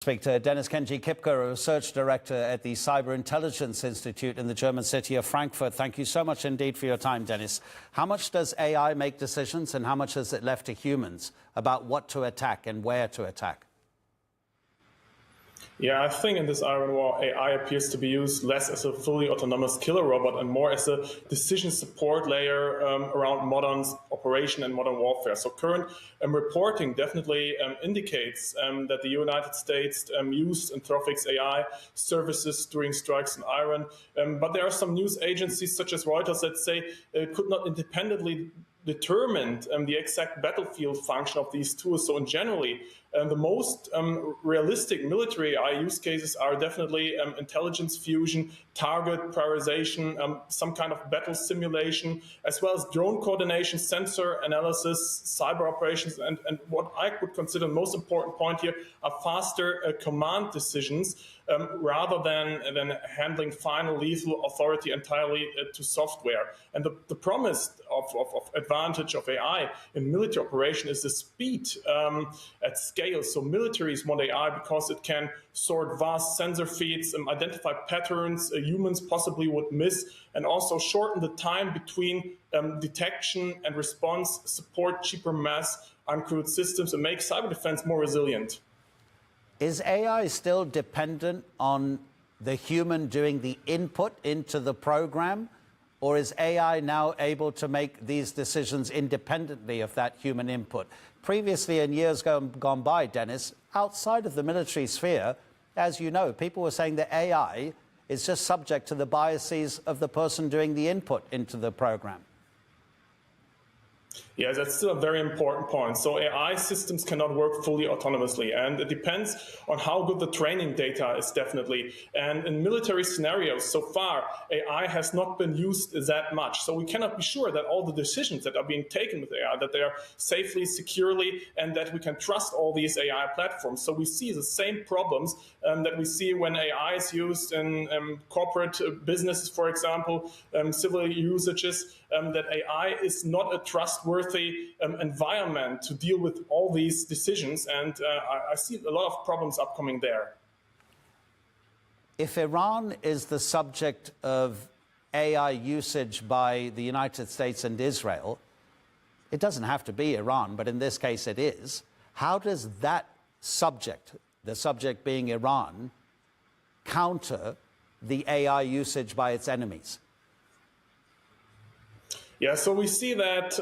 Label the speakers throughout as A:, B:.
A: Speak to Dennis-Kenji Kipker, a research director at the Cyberintelligence.institute in the German city of Frankfurt. Thank you so much indeed for your time, Dennis. How much does AI make decisions and how much is it left to humans about what to attack and where to attack?
B: Yeah, I think in this Iron War, AI appears to be used less as a fully autonomous killer robot and more as a decision support layer around modern operation and modern warfare. So current reporting definitely indicates that the United States used Anthropic's AI services during strikes in Iran. But there are some news agencies such as Reuters that say it could not independently determined the exact battlefield function of these tools. So in generally, the most realistic military AI use cases are definitely intelligence fusion, target prioritization, some kind of battle simulation, as well as drone coordination, sensor analysis, cyber operations, and what I would consider the most important point here are faster command decisions rather than handling final lethal authority entirely to software. And the promise of advantage of AI in military operation is the speed at scale. So militaries want AI because it can sort vast sensor feeds, identify patterns humans possibly would miss, and also shorten the time between detection and response, support cheaper mass uncrewed systems, and make cyber defense more resilient.
A: Is AI still dependent on the human doing the input into the program? Or is AI now able to make these decisions independently of that human input? Previously, in years gone by, Dennis, outside of the military sphere, as you know, people were saying that AI is just subject to the biases of the person doing the input into the program.
B: Yeah, that's still a very important point. So AI systems cannot work fully autonomously, and it depends on how good the training data is definitely. And in military scenarios, so far, AI has not been used that much. So we cannot be sure that all the decisions that are being taken with AI, that they are safely, securely, and that we can trust all these AI platforms. So we see the same problems that we see when AI is used in corporate businesses, for example, civil usages, that AI is not a trustworthy environment to deal with all these decisions, and I see a lot of problems upcoming there.
A: If Iran is the subject of AI usage by the United States and Israel, it doesn't have to be Iran, but in this case it is. How does that subject, the subject being Iran, counter the AI usage by its enemies?
B: Yeah, so we see that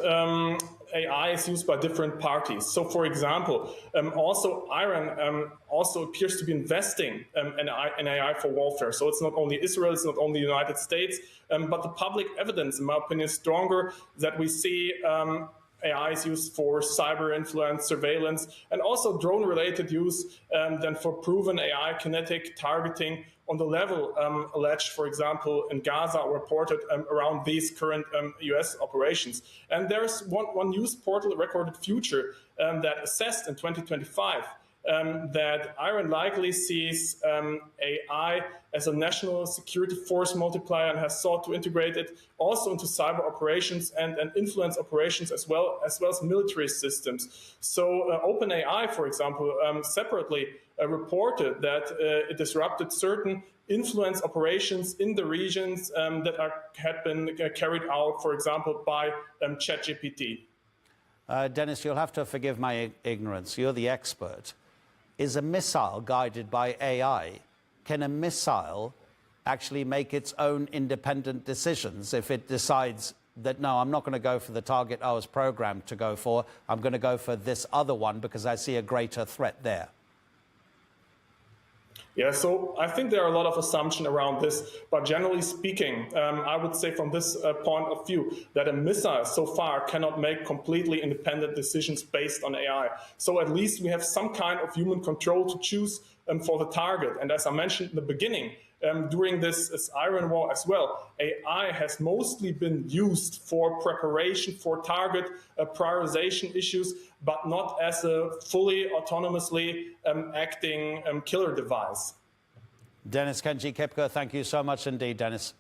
B: AI is used by different parties. So, for example, also Iran also appears to be investing in AI for warfare. So it's not only Israel, it's not only the United States, but the public evidence, in my opinion, is stronger that we see AI is used for cyber influence, surveillance, and also drone-related use than for proven AI kinetic targeting on the level alleged, for example, in Gaza, reported around these current US operations. And there's one news portal, Recorded Future, that assessed in 2025 that Iran likely sees AI as a national security force multiplier and has sought to integrate it also into cyber operations and influence operations as well as military systems. So OpenAI, for example, separately reported that it disrupted certain influence operations in the regions that had been carried out, for example, by ChatGPT.
A: Dennis, you'll have to forgive my ignorance. You're the expert. Is a missile guided by AI? Can a missile actually make its own independent decisions if it decides that, no, I'm not going to go for the target I was programmed to go for, I'm going to go for this other one because I see a greater threat there?
B: Yeah, so I think there are a lot of assumptions around this, but generally speaking, I would say from this point of view that a missile so far cannot make completely independent decisions based on AI. So at least we have some kind of human control to choose for the target. And as I mentioned in the beginning, during this Iran war as well, AI has mostly been used for preparation for target prioritization issues, but not as a fully autonomously acting killer device.
A: Dennis-Kenji Kipker, thank you so much indeed, Dennis.